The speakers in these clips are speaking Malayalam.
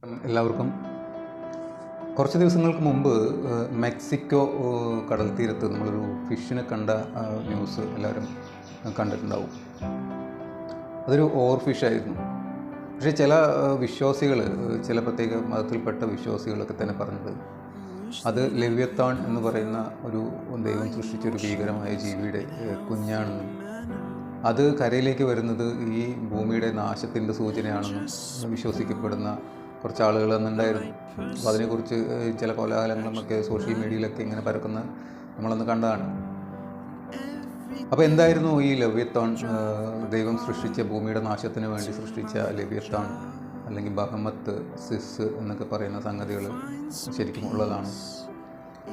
എല്ലാവർക്കും കുറച്ച് ദിവസങ്ങൾക്ക് മുമ്പ് മെക്സിക്കോ കടൽ തീരത്ത് നമ്മളൊരു ഫിഷിനെ കണ്ട ന്യൂസ് എല്ലാവരും കണ്ടിട്ടുണ്ടാവും. അതൊരു ഓവർ ഫിഷായിരുന്നു. പക്ഷേ ചില വിശ്വാസികൾ, ചില പ്രത്യേക മതത്തിൽപ്പെട്ട വിശ്വാസികളൊക്കെ തന്നെ പറഞ്ഞത് അത് ലെവ്യത്താൻ എന്ന് പറയുന്ന ഒരു ദൈവം സൃഷ്ടിച്ചൊരു ഭീകരമായ ജീവിയുടെ കുഞ്ഞാണെന്നും അത് കരയിലേക്ക് വരുന്നത് ഈ ഭൂമിയുടെ നാശത്തിൻ്റെ സൂചനയാണെന്നും വിശ്വസിക്കപ്പെടുന്ന കുറച്ച് ആളുകൾ അന്നുണ്ടായിരുന്നു. അപ്പോൾ അതിനെക്കുറിച്ച് ചില കോലാഹലങ്ങളുമൊക്കെ സോഷ്യൽ മീഡിയയിലൊക്കെ ഇങ്ങനെ പരക്കുന്ന നമ്മളന്ന് കണ്ടതാണ്. അപ്പോൾ എന്തായിരുന്നു ഈ ലെവ്യത്താൻ? ദൈവം സൃഷ്ടിച്ച ഭൂമിയുടെ നാശത്തിന് വേണ്ടി സൃഷ്ടിച്ച ലെവ്യത്താൻ അല്ലെങ്കിൽ ബഹമത്ത്, സിസ് എന്നൊക്കെ പറയുന്ന സംഗതികൾ ശരിക്കും ഉള്ളതാണ്.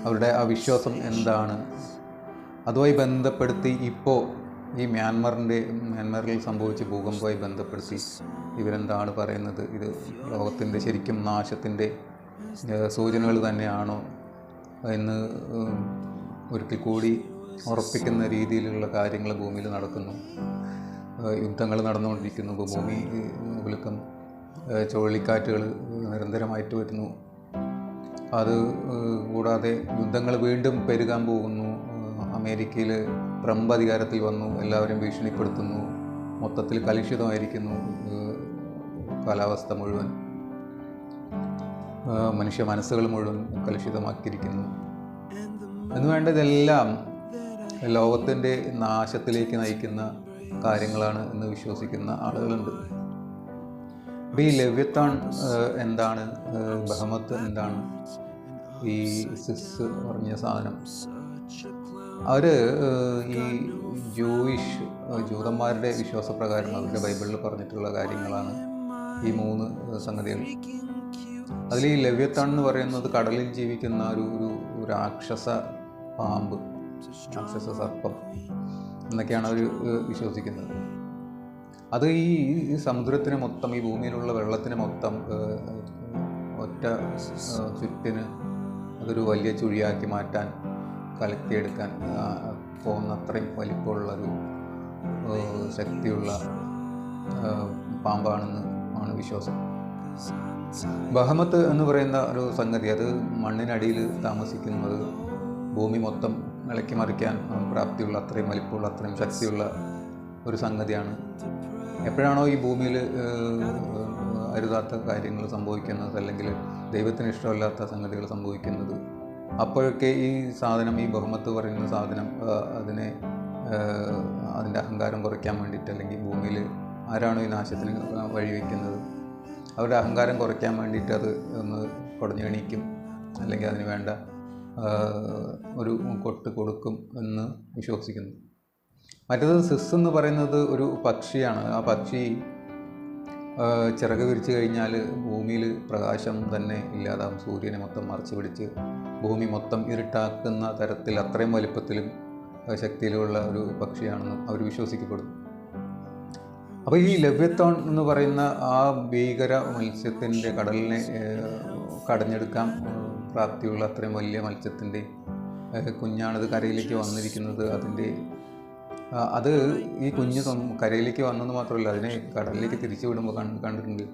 അവരുടെ ആ വിശ്വാസം എന്താണ്? അതുമായി ബന്ധപ്പെടുത്തി ഇപ്പോൾ ഈ മ്യാൻമറിൽ സംഭവിച്ച ഭൂകമ്പവുമായി ബന്ധപ്പെടുത്തി ഇവരെന്താണ് പറയുന്നത്? ഇത് ലോകത്തിൻ്റെ ശരിക്കും നാശത്തിൻ്റെ സൂചനകൾ തന്നെയാണോ എന്ന് ഒരിക്കൽ കൂടി ഉറപ്പിക്കുന്ന രീതിയിലുള്ള കാര്യങ്ങൾ ഭൂമിയിൽ നടക്കുന്നു. യുദ്ധങ്ങൾ നടന്നുകൊണ്ടിരിക്കുന്നു. ഇപ്പോൾ ഭൂമി കുലുക്കം, ചുഴലിക്കാറ്റുകൾ നിരന്തരമായിട്ട് വരുന്നു. അത് കൂടാതെ യുദ്ധങ്ങൾ വീണ്ടും പെരുകാൻ പോകുന്നു. അമേരിക്കയിൽ ട്രംപ് അധികാരത്തിൽ വന്നു, എല്ലാവരും ഭീഷണിപ്പെടുത്തുന്നു. മൊത്തത്തിൽ കലുഷിതമായിരിക്കുന്നു കാലാവസ്ഥ മുഴുവൻ, മനുഷ്യ മനസ്സുകൾ മുഴുവൻ കലുഷിതമാക്കിയിരിക്കുന്നു. എന്ന് വേണ്ടതെല്ലാം ലോകത്തിൻ്റെ നാശത്തിലേക്ക് നയിക്കുന്ന കാര്യങ്ങളാണ് എന്ന് വിശ്വസിക്കുന്ന ആളുകളുണ്ട്. അപ്പോൾ ഈ ലെവ്യത്താൻ എന്താണ്? ബഹമത്ത് എന്താണ്? ഈ സിസ് പറഞ്ഞ സാധനം അവർ ഈ ജൂതന്മാരുടെ വിശ്വാസപ്രകാരം അവരുടെ ബൈബിളിൽ പറഞ്ഞിട്ടുള്ള കാര്യങ്ങളാണ് ഈ മൂന്ന് സംഗതികൾ. അതിൽ ഈ ലെവ്യത്താൻ എന്ന് പറയുന്നത് കടലിൽ ജീവിക്കുന്ന ഒരു രാക്ഷസ പാമ്പ്, രാക്ഷസ സർപ്പം എന്നൊക്കെയാണ് അവർ വിശ്വസിക്കുന്നത്. അത് ഈ സമുദ്രത്തിന് മൊത്തം, ഈ ഭൂമിയിലുള്ള വെള്ളത്തിന് മൊത്തം ഒറ്റ ചുറ്റിന് അതൊരു വലിയ ചുഴിയാക്കി മാറ്റാൻ, കലക്കിയെടുക്കാൻ പോകുന്ന അത്രയും വലിപ്പമുള്ളൊരു ശക്തിയുള്ള പാമ്പാണെന്ന് ആണ് വിശ്വാസം. ബഹമത്ത് എന്ന് പറയുന്ന ഒരു സംഗതി, അത് മണ്ണിനടിയിൽ താമസിക്കുന്നത്, ഭൂമി മൊത്തം ഇളക്കി മറിക്കാൻ പ്രാപ്തിയുള്ള, അത്രയും വലിപ്പമുള്ള, അത്രയും ശക്തിയുള്ള ഒരു സംഗതിയാണ്. എപ്പോഴാണോ ഈ ഭൂമിയിൽ അരുതാത്ത കാര്യങ്ങൾ സംഭവിക്കുന്നത്, അല്ലെങ്കിൽ ദൈവത്തിന് ഇഷ്ടമല്ലാത്ത സംഗതികൾ സംഭവിക്കുന്നത്, അപ്പോഴൊക്കെ ഈ സാധനം, ഈ ബഹുമത്ത് പറയുന്ന സാധനം അതിൻ്റെ അഹങ്കാരം കുറയ്ക്കാൻ വേണ്ടിയിട്ട്, അല്ലെങ്കിൽ ഭൂമിയിൽ ആരാണോ ഈ നാശത്തിന് വഴിവെക്കുന്നത് അവരുടെ അഹങ്കാരം കുറയ്ക്കാൻ വേണ്ടിയിട്ട് അത് ഒന്ന് കുടഞ്ഞെണീക്കും, അല്ലെങ്കിൽ അതിന് വേണ്ട ഒരു കൊട്ട് കൊടുക്കും എന്ന് വിശ്വസിക്കുന്നു. മറ്റേത് സിസ് എന്ന് പറയുന്നത് ഒരു പക്ഷിയാണ്. ആ പക്ഷി ചിറക് വിരിച്ചു കഴിഞ്ഞാൽ ഭൂമിയിൽ പ്രകാശം തന്നെ ഇല്ലാതാവും. സൂര്യനെ മൊത്തം മറച്ചു പിടിച്ച് ഭൂമി മൊത്തം ഇരുട്ടാക്കുന്ന തരത്തിൽ, അത്രയും വലിപ്പത്തിലും ശക്തിയിലുള്ള ഒരു പക്ഷിയാണെന്ന് അവർ വിശ്വസിക്കപ്പെടുന്നു. അപ്പോൾ ഈ ലെവ്യത്താൻ എന്ന് പറയുന്ന ആ ഭീകര മത്സ്യത്തിൻ്റെ, കടലിനെ കടഞ്ഞെടുക്കാൻ പ്രാപ്തിയുള്ള അത്രയും വലിയ മത്സ്യത്തിൻ്റെ കുഞ്ഞാണിത് കരയിലേക്ക് വന്നിരിക്കുന്നത്. അത് ഈ കുഞ്ഞ് കരയിലേക്ക് വന്നെന്ന് മാത്രമല്ല, അതിനെ കടലിലേക്ക് തിരിച്ചു വിടുമ്പോൾ കണ്ടിട്ടുണ്ട്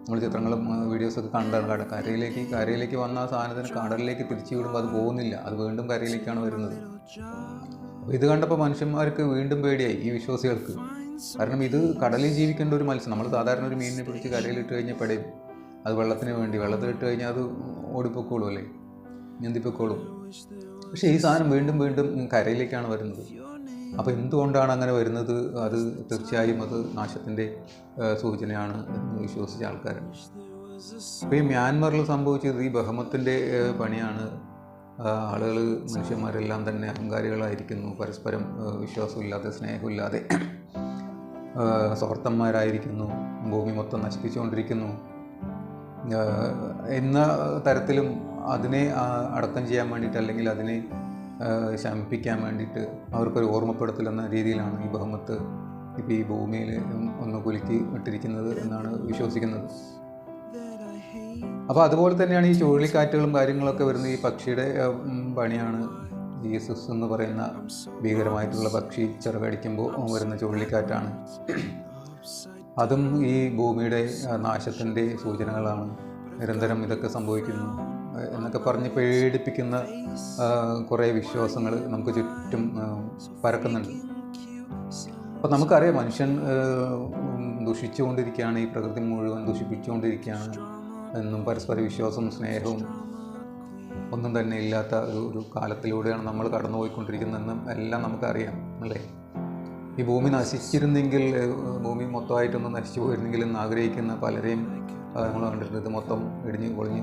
നമ്മൾ, ചിത്രങ്ങളും വീഡിയോസൊക്കെ കണ്ടാണ്. കരയിലേക്ക് വന്ന ആ സാധനത്തിന് കടലിലേക്ക് തിരിച്ചു വിടുമ്പോൾ അത് പോകുന്നില്ല, അത് വീണ്ടും കരയിലേക്കാണ് വരുന്നത്. അപ്പോൾ ഇത് കണ്ടപ്പോൾ മനുഷ്യന്മാർക്ക് വീണ്ടും പേടിയായി, ഈ വിശ്വാസികൾക്ക്. കാരണം ഇത് കടലിൽ ജീവിക്കേണ്ട ഒരു മത്സ്യം. നമ്മൾ സാധാരണ ഒരു മീനിനെ പിടിച്ച് കരയിലിട്ട് കഴിഞ്ഞാൽ പെടയും, അത് വെള്ളത്തിന് വേണ്ടി. വെള്ളത്തിലിട്ട് കഴിഞ്ഞാൽ അത് ഓടിപ്പൊക്കോളും, അല്ലേ, നീന്തിപ്പൊക്കോളും. പക്ഷേ ഈ സാധനം വീണ്ടും വീണ്ടും കരയിലേക്കാണ് വരുന്നത്. അപ്പോൾ എന്തുകൊണ്ടാണ് അങ്ങനെ വരുന്നത്? അത് തീർച്ചയായും അത് നാശത്തിൻ്റെ സൂചനയാണ് എന്ന് വിശ്വസിച്ച ആൾക്കാരുണ്ട്. അപ്പോൾ ഈ മ്യാൻമറിൽ സംഭവിച്ചത് ഈ ബഹമത്തിൻ്റെ പണിയാണ്. ആളുകൾ, മനുഷ്യന്മാരെല്ലാം തന്നെ അഹങ്കാരികളായിരിക്കുന്നു, പരസ്പരം വിശ്വാസമില്ലാതെ, സ്നേഹമില്ലാതെ സ്വാർത്ഥന്മാരായിരിക്കുന്നു, ഭൂമി മൊത്തം നശിപ്പിച്ചുകൊണ്ടിരിക്കുന്നു എന്ന തരത്തിലും അതിനെ അടക്കം ചെയ്യാൻ വേണ്ടിയിട്ട്, അല്ലെങ്കിൽ അതിനെ ശമിപ്പിക്കാൻ വേണ്ടിയിട്ട് അവർക്കൊരു ഓർമ്മപ്പെടുത്തൽ എന്ന രീതിയിലാണ് ഈ ബഹമത്ത് ഇപ്പോൾ ഈ ഭൂമിയിൽ ഒന്ന് കുലുക്കി ഇട്ടിരിക്കുന്നത് എന്നാണ് വിശ്വസിക്കുന്നത്. അപ്പോൾ അതുപോലെ തന്നെയാണ് ഈ ചുഴലിക്കാറ്റുകളും കാര്യങ്ങളൊക്കെ വരുന്ന ഈ പക്ഷിയുടെ പണിയാണ്. ജീസസ് എന്ന് പറയുന്ന ഭീകരമായിട്ടുള്ള പക്ഷി ചിറകടിക്കുമ്പോൾ വരുന്ന ചുഴലിക്കാറ്റാണ്. അതും ഈ ഭൂമിയുടെ നാശത്തിൻ്റെ സൂചനകളാണ്. നിരന്തരം ഇതൊക്കെ സംഭവിക്കുന്നു എന്നൊക്കെ പറഞ്ഞ് പേടിപ്പിക്കുന്ന കുറേ വിശ്വാസങ്ങൾ നമുക്ക് ചുറ്റും പരക്കുന്നുണ്ട്. അപ്പോൾ നമുക്കറിയാം മനുഷ്യൻ ദുഷിച്ചുകൊണ്ടിരിക്കുകയാണ്, ഈ പ്രകൃതി മുഴുവൻ ദുഷിപ്പിച്ചുകൊണ്ടിരിക്കുകയാണ് എന്നും പരസ്പര വിശ്വാസവും സ്നേഹവും ഒന്നും തന്നെ ഇല്ലാത്ത ഒരു കാലത്തിലൂടെയാണ് നമ്മൾ കടന്നുപോയിക്കൊണ്ടിരിക്കുന്നതെന്നും എല്ലാം നമുക്കറിയാം അല്ലേ. ഈ ഭൂമി നശിച്ചിരുന്നെങ്കിൽ, ഭൂമി മൊത്തമായിട്ടൊന്നും നശിച്ചു പോയിരുന്നെങ്കിൽ എന്ന് ആഗ്രഹിക്കുന്ന പലരെയും നമ്മൾ കണ്ടിട്ടുണ്ട്. ഇത് മൊത്തം ഇടിഞ്ഞ് പൊളിഞ്ഞ്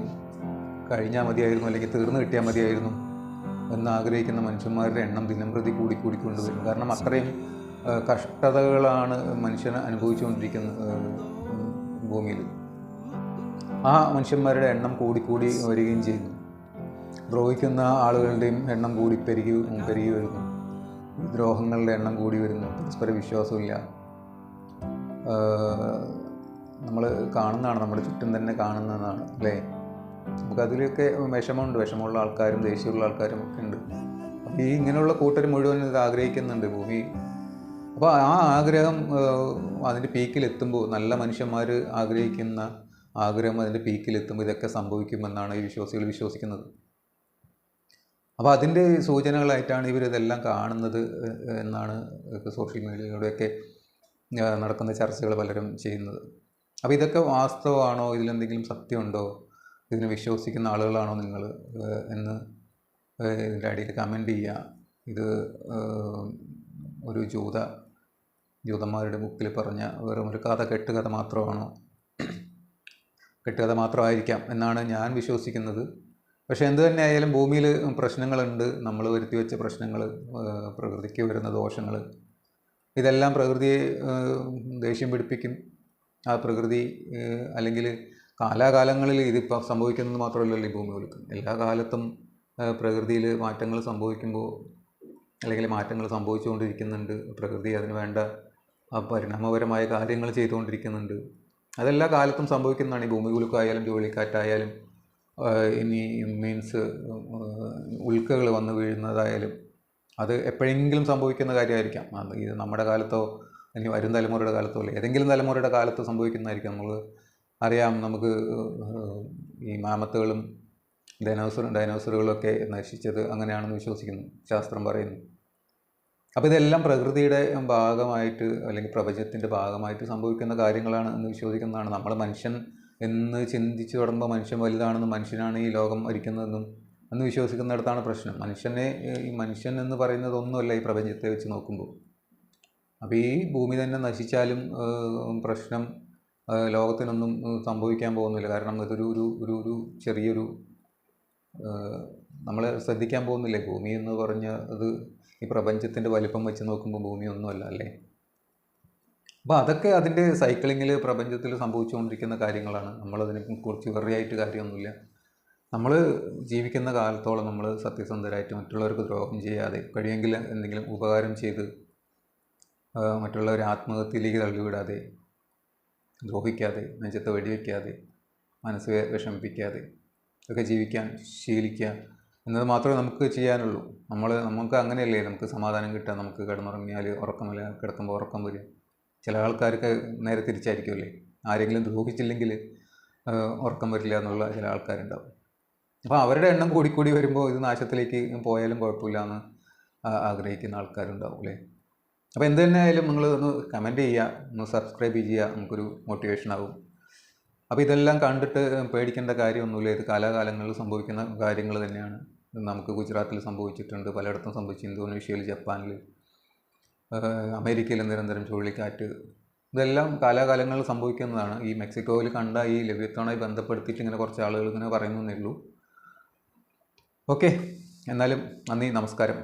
കഴിഞ്ഞാൽ മതിയായിരുന്നു, അല്ലെങ്കിൽ തീർന്നു കിട്ടിയാൽ മതിയായിരുന്നു എന്നാഗ്രഹിക്കുന്ന മനുഷ്യന്മാരുടെ എണ്ണം ദിനം പ്രതി കൂടിക്കൊണ്ടുവരും. കാരണം അത്രയും കഷ്ടതകളാണ് മനുഷ്യൻ അനുഭവിച്ചുകൊണ്ടിരിക്കുന്നത് ഭൂമിയിൽ. ആ മനുഷ്യന്മാരുടെ എണ്ണം കൂടി വരികയും ചെയ്യുന്നു. ദ്രോഹിക്കുന്ന ആളുകളുടെയും എണ്ണം പെരുകി വരുന്നു. ദ്രോഹങ്ങളുടെ എണ്ണം കൂടി വരുന്നു. പരസ്പര വിശ്വാസമില്ല. നമ്മൾ കാണുന്നതാണ്, നമ്മുടെ ചുറ്റും തന്നെ കാണുന്നതാണ് അല്ലേ. നമുക്കതിലൊക്കെ വിഷമമുള്ള ആൾക്കാരും ദേഷ്യമുള്ള ആൾക്കാരും ഒക്കെ ഉണ്ട്. അപ്പോൾ ഈ ഇങ്ങനെയുള്ള കൂട്ടർ മുഴുവൻ ഇത് ആഗ്രഹിക്കുന്നുണ്ട് ഭൂമി. അപ്പോൾ ആ ആഗ്രഹം അതിൻ്റെ പീക്കിലെത്തുമ്പോൾ, നല്ല മനുഷ്യന്മാർ ആഗ്രഹിക്കുന്ന ആഗ്രഹം അതിൻ്റെ പീക്കിലെത്തുമ്പോൾ ഇതൊക്കെ സംഭവിക്കുമെന്നാണ് ഈ വിശ്വാസികൾ വിശ്വസിക്കുന്നത്. അപ്പോൾ അതിൻ്റെ സൂചനകളായിട്ടാണ് ഇവരിതെല്ലാം കാണുന്നത് എന്നാണ് സോഷ്യൽ മീഡിയയിലൂടെയൊക്കെ നടക്കുന്ന ചർച്ചകൾ പലരും ചെയ്യുന്നത്. അപ്പോൾ ഇതൊക്കെ വാസ്തവമാണോ, ഇതിലെന്തെങ്കിലും സത്യമുണ്ടോ, ഇതിനെ വിശ്വസിക്കുന്ന ആളുകളാണോ നിങ്ങൾ എന്ന് ഇതിൻ്റെ അടിയിൽ കമൻറ്റ് ചെയ്യുക. ഇത് ഒരു ജൂതന്മാരുടെ ബുക്കിൽ പറഞ്ഞ വെറും ഒരു കെട്ടുകഥ മാത്രമാണോ, കെട്ടുകഥ മാത്രമായിരിക്കാം എന്നാണ് ഞാൻ വിശ്വസിക്കുന്നത്. പക്ഷേ എന്തു തന്നെ ആയാലും ഭൂമിയിൽ പ്രശ്നങ്ങളുണ്ട്, നമ്മൾ വരുത്തി വെച്ച പ്രശ്നങ്ങൾ, പ്രകൃതിക്ക് വരുന്ന ദോഷങ്ങൾ, ഇതെല്ലാം പ്രകൃതിയെ ദേഷ്യം പിടിപ്പിക്കും. ആ പ്രകൃതി അല്ലെങ്കിൽ കാലാകാലങ്ങളിൽ ഇതിപ്പോൾ സംഭവിക്കുന്നത് മാത്രമല്ലല്ലോ ഈ ഭൂമി കുലുക്കം. എല്ലാ കാലത്തും പ്രകൃതിയിൽ മാറ്റങ്ങൾ സംഭവിക്കുമ്പോൾ, അല്ലെങ്കിൽ മാറ്റങ്ങൾ സംഭവിച്ചുകൊണ്ടിരിക്കുന്നുണ്ട്. പ്രകൃതി അതിന് വേണ്ട പരിണാമപരമായ കാര്യങ്ങൾ ചെയ്തുകൊണ്ടിരിക്കുന്നുണ്ട്. അതെല്ലാ കാലത്തും സംഭവിക്കുന്നതാണ്. ഈ ഭൂമി കുലുക്കമായാലും ചുഴലിക്കാറ്റായാലും ഇനി ഉൽക്കകൾ വന്ന് വീഴുന്നതായാലും അത് എപ്പോഴെങ്കിലും സംഭവിക്കുന്ന കാര്യമായിരിക്കാം. ഇത് നമ്മുടെ കാലത്തോ ഇനി വരും തലമുറയുടെ കാലത്തോ അല്ല, ഏതെങ്കിലും തലമുറയുടെ കാലത്ത് സംഭവിക്കുന്നതായിരിക്കാം. നമ്മൾ അറിയാം, നമുക്ക് ഈ മാമത്തുകളും ഡൈനോസറുകളൊക്കെ നശിച്ചത് അങ്ങനെയാണെന്ന് വിശ്വസിക്കുന്നു, ശാസ്ത്രം പറയുന്നു. അപ്പോൾ ഇതെല്ലാം പ്രകൃതിയുടെ ഭാഗമായിട്ട് അല്ലെങ്കിൽ പ്രപഞ്ചത്തിൻ്റെ ഭാഗമായിട്ട് സംഭവിക്കുന്ന കാര്യങ്ങളാണ് എന്ന് വിശ്വസിക്കുന്നതാണ്. നമ്മൾ മനുഷ്യൻ എന്ന് ചിന്തിച്ച് തുടങ്ങുമ്പോൾ മനുഷ്യൻ വലുതാണെന്നും മനുഷ്യനാണ് ഈ ലോകം ഭരിക്കുന്നതെന്നും എന്ന് വിശ്വസിക്കുന്നിടത്താണ് പ്രശ്നം. ഈ മനുഷ്യൻ എന്ന് പറയുന്നതൊന്നുമല്ല ഈ പ്രപഞ്ചത്തെ വെച്ച് നോക്കുമ്പോൾ. അപ്പോൾ ഈ ഭൂമി തന്നെ നശിച്ചാലും പ്രശ്നം ലോകത്തിനൊന്നും സംഭവിക്കാൻ പോകുന്നില്ല. കാരണം ഇതൊരു ചെറിയൊരു നമ്മൾ ശ്രദ്ധിക്കാൻ പോകുന്നില്ലേ. ഭൂമി എന്ന് പറഞ്ഞത് ഈ പ്രപഞ്ചത്തിൻ്റെ വലിപ്പം വെച്ച് നോക്കുമ്പോൾ ഭൂമി ഒന്നുമല്ല അല്ലേ. അപ്പോൾ അതൊക്കെ അതിൻ്റെ സൈക്ലിങ്ങിൽ പ്രപഞ്ചത്തിൽ സംഭവിച്ചുകൊണ്ടിരിക്കുന്ന കാര്യങ്ങളാണ്. നമ്മളതിനെ കുറിച്ച് വെറിയായിട്ട് കാര്യമൊന്നുമില്ല. നമ്മൾ ജീവിക്കുന്ന കാലത്തോളം നമ്മൾ സത്യസന്ധരായിട്ട് മറ്റുള്ളവർക്ക് ദ്രോഹം ചെയ്യാതെ, കഴിയെങ്കിൽ എന്തെങ്കിലും ഉപകാരം ചെയ്ത് മറ്റുള്ളവരെ ആത്മഹത്യയിലേക്ക് തള്ളിവിടാതെ, ദ്രോഹിക്കാതെ, നെഞ്ചത്തെ വെടിവെക്കാതെ, മനസ്സ് വിഷമിപ്പിക്കാതെ ഒക്കെ ജീവിക്കാൻ ശീലിക്കുക എന്നത് മാത്രമേ നമുക്ക് ചെയ്യാനുള്ളൂ. നമുക്ക് അങ്ങനെയല്ലേ നമുക്ക് സമാധാനം കിട്ടുക. നമുക്ക് കിടന്നുറങ്ങിയാൽ ഉറക്കമില്ല, കിടത്തുമ്പോൾ ഉറക്കം വരും. ചില ആൾക്കാർക്ക് നേരെ തിരിച്ചായിരിക്കുമല്ലേ. ആരെങ്കിലും ദ്രോഹിച്ചില്ലെങ്കിൽ ഉറക്കം വരില്ല എന്നുള്ള ചില ആൾക്കാരുണ്ടാവും. അപ്പോൾ അവരുടെ എണ്ണം കൂടി വരുമ്പോൾ ഇത് നാശത്തിലേക്ക് പോയാലും കുഴപ്പമില്ല എന്ന് ആഗ്രഹിക്കുന്ന ആൾക്കാരുണ്ടാവും അല്ലേ. അപ്പോൾ എന്ത് തന്നെ ആയാലും നിങ്ങൾ ഒന്ന് കമൻറ്റ് ചെയ്യുക, ഒന്ന് സബ്സ്ക്രൈബ് ചെയ്യുക, നമുക്കൊരു മോട്ടിവേഷൻ ആവും. അപ്പോൾ ഇതെല്ലാം കണ്ടിട്ട് പേടിക്കേണ്ട കാര്യമൊന്നുമില്ല. ഇത് കാലാകാലങ്ങളിൽ സംഭവിക്കുന്ന കാര്യങ്ങൾ തന്നെയാണ്. നമുക്ക് ഗുജറാത്തിൽ സംഭവിച്ചിട്ടുണ്ട്, പലയിടത്തും സംഭവിച്ചു, ഇന്തോനേഷ്യയിൽ, ജപ്പാനിൽ, അമേരിക്കയിൽ നിരന്തരം ചുഴലിക്കാറ്റ്. ഇതെല്ലാം കാലാകാലങ്ങളിൽ സംഭവിക്കുന്നതാണ്. ഈ മെക്സിക്കോയിൽ കണ്ട ഈ ലെവിയത്തോണായി ബന്ധപ്പെടുത്തിയിട്ട് ഇങ്ങനെ കുറച്ച് ആളുകൾ ഇങ്ങനെ പറയുന്നേ ഉള്ളൂ. ഓക്കെ, എന്നാലും നന്ദി, നമസ്കാരം.